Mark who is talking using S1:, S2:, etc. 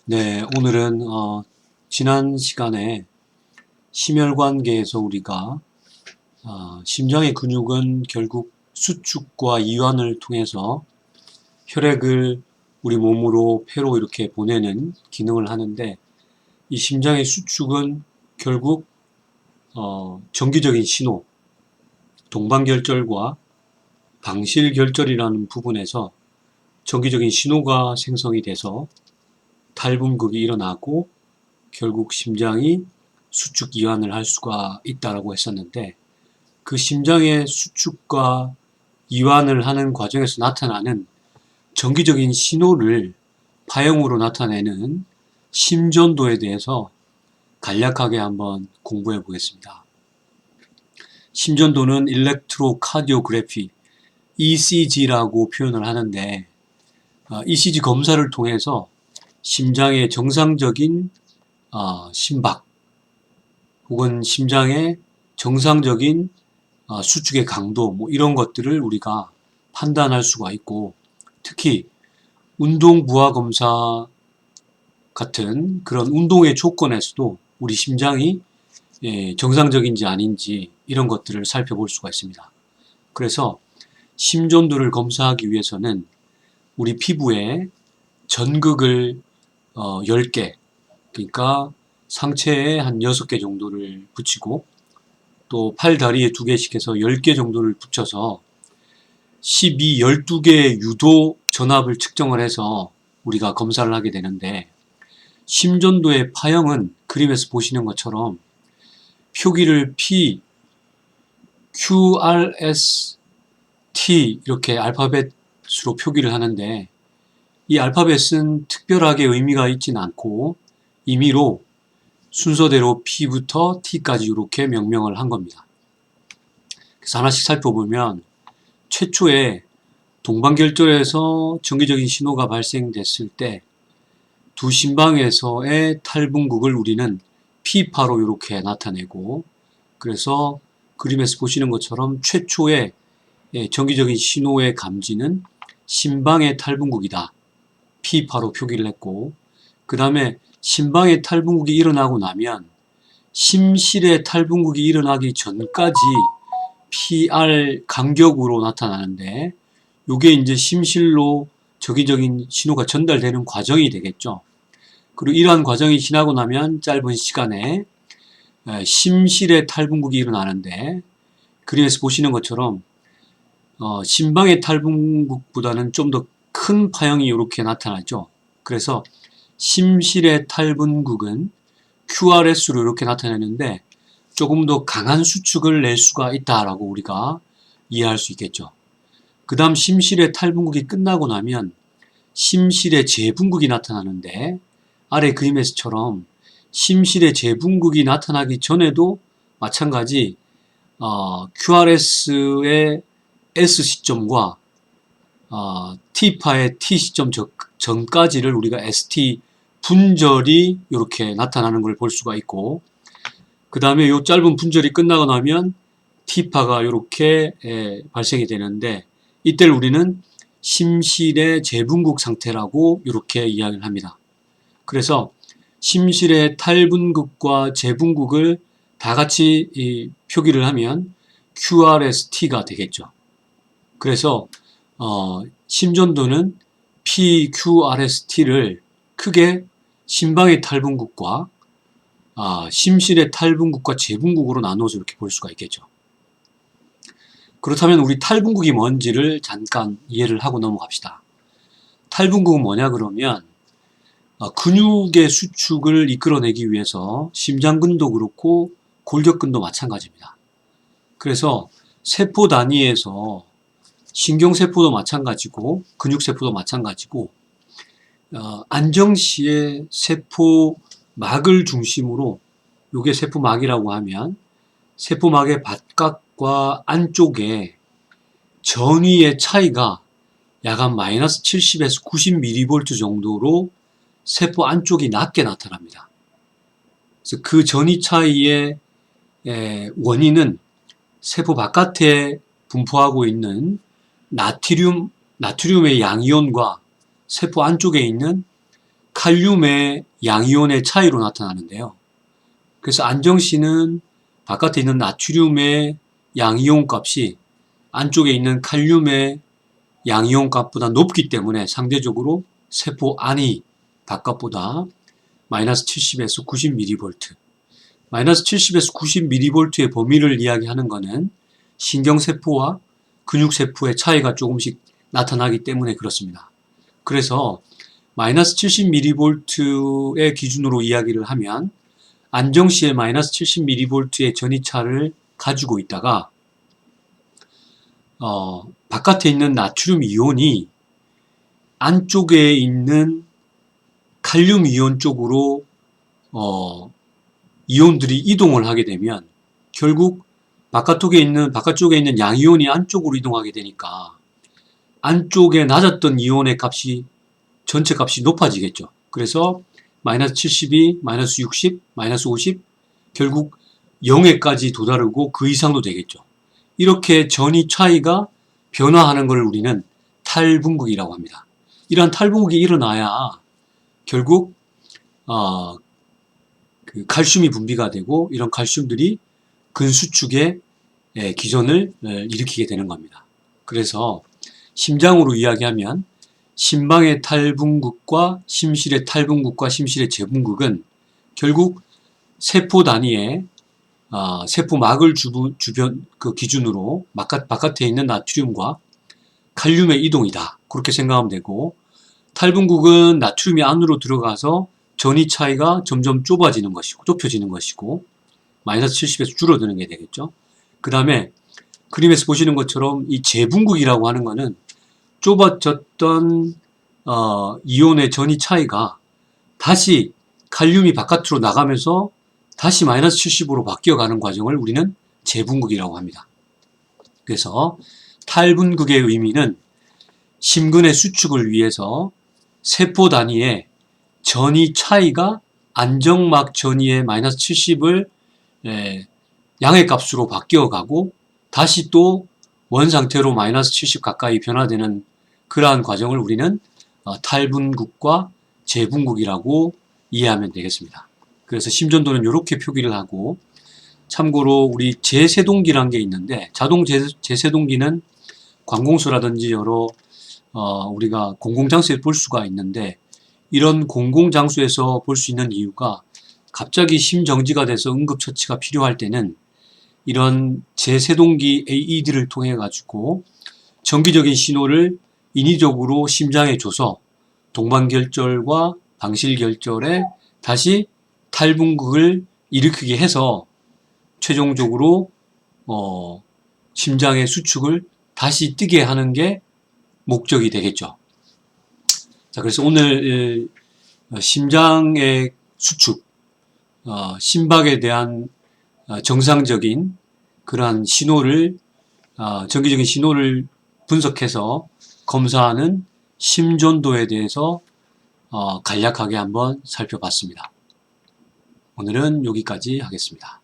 S1: 네, 오늘은 지난 시간에 심혈관계에서 우리가 심장의 근육은 결국 수축과 이완을 통해서 혈액을 우리 몸으로 폐로 이렇게 보내는 기능을 하는데, 이 심장의 수축은 결국 정기적인 신호, 동반결절과 방실결절이라는 부분에서 정기적인 신호가 생성이 돼서 탈분극이 일어나고 결국 심장이 수축 이완을 할 수가 있다라고 했었는데, 그 심장의 수축과 이완을 하는 과정에서 나타나는 정기적인 신호를 파형으로 나타내는 심전도에 대해서 간략하게 한번 공부해 보겠습니다. 심전도는 일렉트로카디오그래피, ECG라고 표현을 하는데, ECG 검사를 통해서 심장의 정상적인 심박 혹은 심장의 정상적인 수축의 강도, 뭐 이런 것들을 우리가 판단할 수가 있고, 특히 운동 부하 검사 같은 그런 운동의 조건에서도 우리 심장이 정상적인지 아닌지 이런 것들을 살펴볼 수가 있습니다. 그래서 심전도를 검사하기 위해서는 우리 피부에 전극을 10개, 그러니까 상체에 한 6개 정도를 붙이고, 또 팔, 다리에 2개씩 해서 10개 정도를 붙여서 12개의 유도 전압을 측정을 해서 우리가 검사를 하게 되는데, 심전도의 파형은 그림에서 보시는 것처럼 표기를 P, Q, R, S, T 이렇게 알파벳으로 표기를 하는데, 이 알파벳은 특별하게 의미가 있진 않고 임의로 순서대로 P부터 T까지 이렇게 명명을 한 겁니다. 그래서 하나씩 살펴보면, 최초에 동반결절에서 정기적인 신호가 발생됐을 때 두 심방에서의 탈분극을 우리는 P파로 이렇게 나타내고, 그래서 그림에서 보시는 것처럼 최초의 정기적인 신호의 감지는 심방의 탈분극이다, P파로 표기를 했고, 그 다음에 심방의 탈분극이 일어나고 나면 심실의 탈분극이 일어나기 전까지 PR 간격으로 나타나는데, 이게 이제 심실로 정기적인 신호가 전달되는 과정이 되겠죠. 그리고 이러한 과정이 지나고 나면 짧은 시간에 심실의 탈분극이 일어나는데, 그림에서 보시는 것처럼 심방의 탈분극보다는 좀 더 큰 파형이 이렇게 나타나죠. 그래서 심실의 탈분극은 QRS로 이렇게 나타내는데, 조금 더 강한 수축을 낼 수가 있다라고 우리가 이해할 수 있겠죠. 그 다음 심실의 탈분극이 끝나고 나면 심실의 재분극이 나타나는데, 아래 그림에서처럼 심실의 재분극이 나타나기 전에도 마찬가지 QRS의 S 시점과 T파의 T 시점 전까지를 우리가 ST 분절이 이렇게 나타나는 걸 볼 수가 있고, 그 다음에 이 짧은 분절이 끝나고 나면 T파가 이렇게 발생이 되는데, 이때를 우리는 심실의 재분극 상태라고 이렇게 이야기를 합니다. 그래서 심실의 탈분극과 재분극을 다 같이 표기를 하면 QRST가 되겠죠. 그래서 심전도는 PQRST를 크게 심방의 탈분극과 심실의 탈분극과 재분극으로 나누어서 이렇게 볼 수가 있겠죠. 그렇다면 우리 탈분극이 뭔지를 잠깐 이해를 하고 넘어갑시다. 탈분극은 뭐냐 그러면, 근육의 수축을 이끌어내기 위해서 심장근도 그렇고 골격근도 마찬가지입니다. 그래서 세포 단위에서 신경세포도 마찬가지고 근육세포도 마찬가지고, 안정시의 세포막을 중심으로, 요게 세포막이라고 하면 세포막의 바깥과 안쪽에 전위의 차이가 약 한 마이너스 70에서 90mV 정도로 세포 안쪽이 낮게 나타납니다. 그래서 그 전위 차이의 원인은 세포 바깥에 분포하고 있는 나트륨의 양이온과 세포 안쪽에 있는 칼륨의 양이온의 차이로 나타나는데요. 그래서 안정시는 바깥에 있는 나트륨의 양이온 값이 안쪽에 있는 칼륨의 양이온 값보다 높기 때문에 상대적으로 세포 안이 바깥보다 마이너스 70에서 90mV, 마이너스 70에서 90mV의 범위를 이야기하는 것은 신경세포와 근육세포의 차이가 조금씩 나타나기 때문에 그렇습니다. 그래서 마이너스 70mV의 기준으로 이야기를 하면 안정시에 마이너스 70mV의 전이차를 가지고 있다가 바깥에 있는 나트륨 이온이 안쪽에 있는 칼륨 이온 쪽으로 이온들이 이동을 하게 되면 결국 바깥쪽에 있는 양이온이 안쪽으로 이동하게 되니까 안쪽에 낮았던 이온의 값이 전체 값이 높아지겠죠. 그래서 마이너스 72, 마이너스 60, 마이너스 50 결국 0에까지 도달하고 그 이상도 되겠죠. 이렇게 전이 차이가 변화하는 것을 우리는 탈분극이라고 합니다. 이러한 탈분극이 일어나야 결국 그 칼슘이 분비가 되고 이런 칼슘들이 근수축의 기전을 일으키게 되는 겁니다. 그래서 심장으로 이야기하면 심방의 탈분극과 심실의 탈분극과 심실의 재분극은 결국 세포 단위의 세포막을 주변 그 기준으로 바깥에 있는 나트륨과 칼륨의 이동이다. 그렇게 생각하면 되고, 탈분극은 나트륨이 안으로 들어가서 전이 차이가 점점 좁혀지는 것이고 마이너스 70에서 줄어드는 게 되겠죠. 그 다음에 그림에서 보시는 것처럼 이 재분극이라고 하는 것은 좁아졌던 이온의 전이 차이가 다시 칼륨이 바깥으로 나가면서 다시 마이너스 70으로 바뀌어가는 과정을 우리는 재분극이라고 합니다. 그래서 탈분극의 의미는 심근의 수축을 위해서 세포 단위의 전이 차이가 안정막 전이의 마이너스 70을 양의 값으로 바뀌어가고 다시 또 원상태로 마이너스 70 가까이 변화되는 그러한 과정을 우리는 탈분극과 재분극이라고 이해하면 되겠습니다. 그래서 심전도는 이렇게 표기를 하고, 참고로 우리 제세동기라는 게 있는데 자동 제세동기는 관공서라든지 여러 우리가 공공장소에 볼 수가 있는데, 이런 공공장소에서 볼 수 있는 이유가 갑자기 심정지가 돼서 응급처치가 필요할 때는 이런 제세동기 AED를 통해 가지고 정기적인 신호를 인위적으로 심장에 줘서 동반결절과 방실결절에 다시 탈분극을 일으키게 해서 최종적으로 심장의 수축을 다시 뜨게 하는 게 목적이 되겠죠. 자, 그래서 오늘 심장의 수축, 심박에 대한 정상적인 그러한 신호를 정기적인 신호를 분석해서 검사하는 심전도에 대해서 간략하게 한번 살펴봤습니다. 오늘은 여기까지 하겠습니다.